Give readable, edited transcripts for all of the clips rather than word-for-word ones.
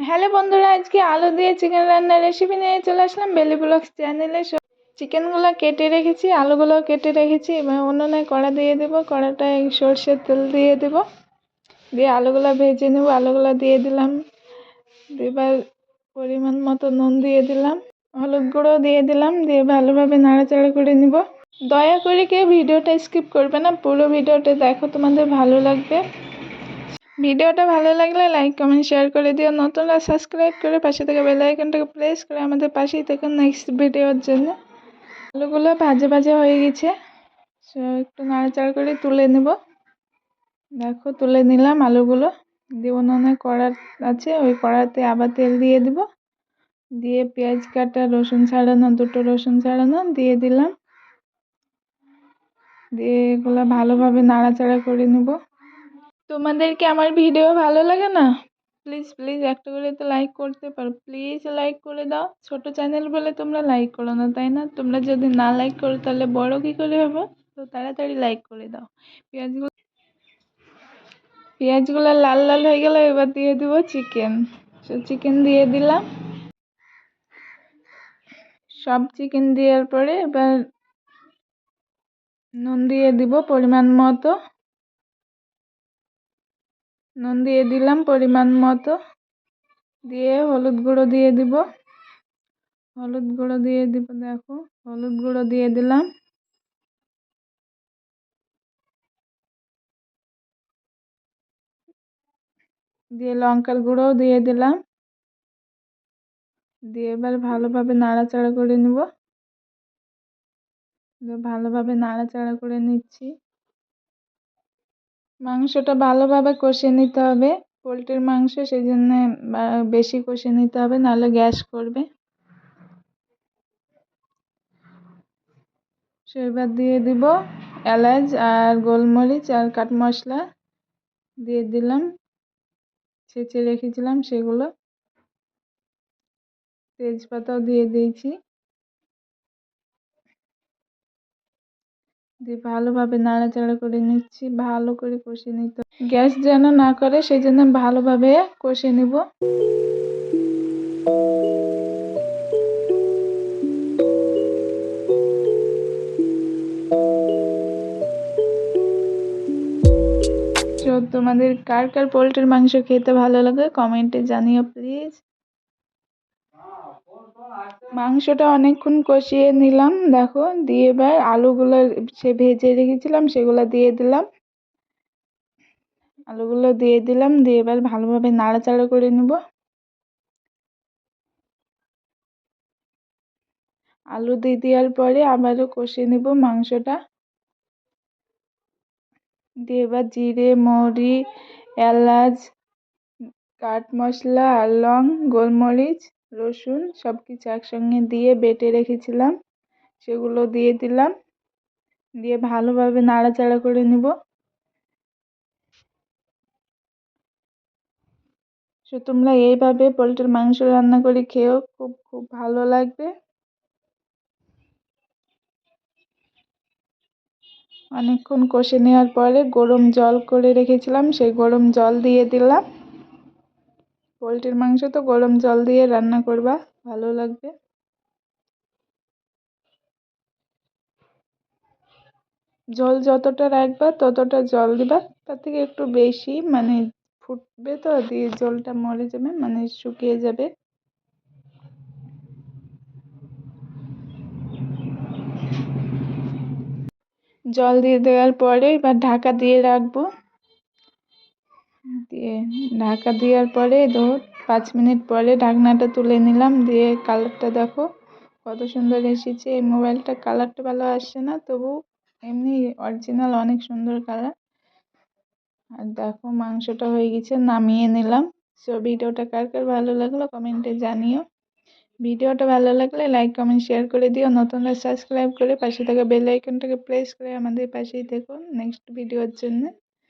Hello বন্ধুরা, আজকে আলু দিয়ে চিকেন রান্নার রেসিপি নিয়ে চলে আসলাম বেলি ব্লগস চ্যানেলে। চিকেনগুলো কেটে রেখেছি, আলুগুলো কেটে রেখেছি। এবার উনুনে কড়া দিয়ে দেবো, কড়াটায় সর্ষের তেল দিয়ে দেবো, দিয়ে আলুগুলো ভেজে নেব। আলুগুলো দিয়ে দিলাম, এবার পরিমাণ মতো নুন দিয়ে দিলাম, হলুদ গুঁড়ো দিয়ে দিলাম, দিয়ে ভালোভাবে নাড়াচাড়া করে নিব। দয়া করে কেউ ভিডিওটা স্কিপ করবে না, পুরো ভিডিওটা দেখো, তোমাদের ভালো লাগবে। ভিডিওটা ভালো লাগলে লাইক কমেন্ট শেয়ার করে দিও। নতুনরা সাবস্ক্রাইব করে পাশে থেকে বেল আইকনটাকে প্রেস করে আমাদের পাশেই থাকুন নেক্সট ভিডিওর জন্য। আলুগুলো ভাজা ভাজা হয়ে গেছে, একটু নাড়াচাড়া করে তুলে নেব। দেখো তুলে নিলাম আলুগুলো, দিয়ে উনুনে কড়া আছে, ওই কড়াতে আবার তেল দিয়ে দিব, দিয়ে পেঁয়াজ কাটা, রসুন ছাড়ানো, দুটো রসুন ছাড়ানো দিয়ে দিলাম, দিয়ে এগুলো ভালোভাবে নাড়াচাড়া করে নেব। তোমাদেরকে আমার ভিডিও ভালো লাগে না? প্লিজ প্লিজ একটা করে তো লাইক করতে পারো, প্লিজ লাইক করে দাও। ছোট চ্যানেল বলে তোমরা লাইক করো না, তাই না? তোমরা যদি না লাইক করো তাহলে বড় কি করে হবে? তো তাড়াতাড়ি লাইক করে দাও। পেঁয়াজগুলো লাল লাল হয়ে গেলে এবার দিয়ে দিব চিকেন। চিকেন দিয়ে দিলাম, সব চিকেন দেওয়ার পরে এবার নুন দিয়ে দিব পরিমাণ মতো, নুন দিয়ে দিলাম পরিমাণ মতো, দিয়ে হলুদ গুঁড়ো দিয়ে দিব, হলুদ গুঁড়ো দিয়ে দিব, দেখো হলুদ গুঁড়ো দিয়ে দিলাম, দিয়ে লঙ্কার গুঁড়োও দিয়ে দিলাম, দিয়ে এবার ভালোভাবে নাড়াচাড়া করে নেব। ভালোভাবে নাড়াচাড়া করে নিচ্ছি। মাংসটা ভালোভাবে কষে নিতে হবে, পোলট্রির মাংস, সেই জন্য বেশি কষে নিতে হবে, নাহলে গ্যাস করবে। এবার দিয়ে দিব এলাচ আর গোলমরিচ আর কাঠ মশলা দিয়ে দিলাম, ছেঁচে রেখেছিলাম সেগুলো, তেজপাতাও দিয়ে দিয়েছি, দিয়ে ভালোভাবে নাড়াচাড়া করে নিচ্ছি, ভালো করে কষে নিতে। গ্যাস যেন না করে সেই জন্য ভালোভাবে কষে নিব। তোমাদের কার কার পোলট্রির মাংস খেতে ভালো লাগে কমেন্টে জানিও প্লিজ। মাংসটা অনেকক্ষণ কষিয়ে নিলাম, দেখো, দিয়ে এবার আলুগুলো সে ভেজে রেখেছিলাম সেগুলো দিয়ে দিলাম, আলুগুলো দিয়ে দিলাম, দিয়ে এবার ভালোভাবে নাড়াচাড়া করে নেব। আলু দিয়ে দেওয়ার পরে আবারও কষে নেব মাংসটা, দিয়ে এবার জিরে, মৌরি, এলাচ, কাঠ মশলা আর লং, গোলমরিচ, রসুন সব কিছু একসঙ্গে দিয়ে বেটে রেখেছিলাম সেগুলো দিয়ে দিলাম, দিয়ে ভালোভাবে নাড়াচাড়া করে নেব। তোমরা এইভাবে পোলট্রির মাংস রান্না করে খেয়েও খুব খুব ভালো লাগবে। অনেকক্ষণ কষে নেওয়ার পরে গরম জল করে রেখেছিলাম সেই গরম জল দিয়ে দিলাম। পোলট্রির মাংস তো গরম জল দিয়ে রান্না করবা, ভালো লাগবে। জল যতটা রাখবা ততটা জল দিবা, তার থেকে একটু বেশি, মানে ফুটবে তো, দিয়ে জলটা মরে যাবে, মানে শুকিয়ে যাবে। জল দিয়ে দেওয়ার পরে এবার ঢাকা দিয়ে রাখবো, দিয়ে ঢাকা দেওয়ার পরে 5 মিনিট পরে ঢাকনাটা তুলে নিলাম, দিয়ে কালারটা দেখো কত সুন্দর এসেছে। এই মোবাইলটা কালারটা ভালো আসছে না, তবু এমনি অরিজিনাল অনেক সুন্দর কালার। আর দেখো মাংসটা হয়ে গেছে, নামিয়ে নিলাম। সো ভিডিওটা কার কার ভালো লাগলো কমেন্টে জানিও। ভিডিওটা ভালো লাগলে লাইক কমেন্ট শেয়ার করে দিও। নতুনরা সাবস্ক্রাইব করে পাশে থাকা বেল আইকনটাকে প্রেস করে আমাদের পাশেই দেখুন নেক্সট ভিডিওর জন্য।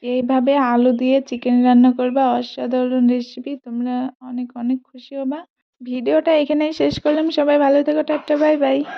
এইভাবে আলু দিয়ে চিকেন রান্না করবা, অসাধারণ রেসিপি, তোমরা অনেক অনেক খুশি হবা। ভিডিওটা এখানেই শেষ করলাম, সবাই ভালো থেকো, টাটা, বাই বাই।